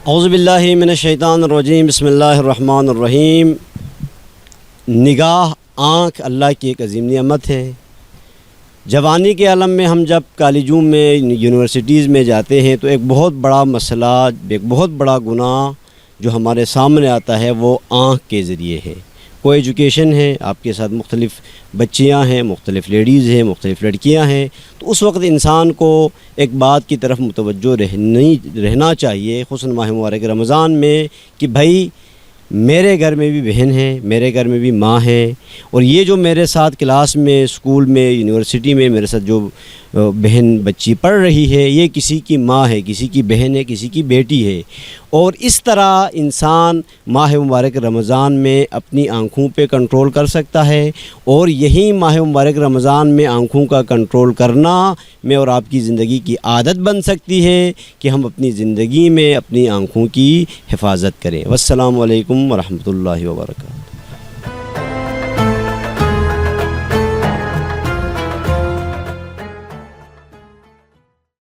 اعوذ باللہ من الشیطان الرجیم، بسم اللہ الرحمن الرحیم۔ نگاہ، آنکھ اللہ کی ایک عظیم نعمت ہے۔ جوانی کے عالم میں ہم جب کالجوں میں یونیورسٹیز میں جاتے ہیں تو ایک بہت بڑا مسئلہ، ایک بہت بڑا گناہ جو ہمارے سامنے آتا ہے وہ آنکھ کے ذریعے ہے۔ کوئی ایجوکیشن ہے، آپ کے ساتھ مختلف بچیاں ہیں، مختلف لیڈیز ہیں، مختلف لڑکیاں ہیں، تو اس وقت انسان کو ایک بات کی طرف متوجہ رہنا چاہیے، خصوصاً ماہ مبارک رمضان میں، کہ بھائی میرے گھر میں بھی بہن ہے، میرے گھر میں بھی ماں ہے، اور یہ جو میرے ساتھ کلاس میں، اسکول میں، یونیورسٹی میں میرے ساتھ جو بہن بچی پڑھ رہی ہے، یہ کسی کی ماں ہے، کسی کی بہن ہے، کسی کی بیٹی ہے۔ اور اس طرح انسان ماہ مبارک رمضان میں اپنی آنکھوں پہ کنٹرول کر سکتا ہے، اور یہی ماہ مبارک رمضان میں آنکھوں کا کنٹرول کرنا میں اور آپ کی زندگی کی عادت بن سکتی ہے کہ ہم اپنی زندگی میں اپنی آنکھوں کی حفاظت کریں۔ والسلام علیکم ورحمۃ اللہ وبرکاتہ۔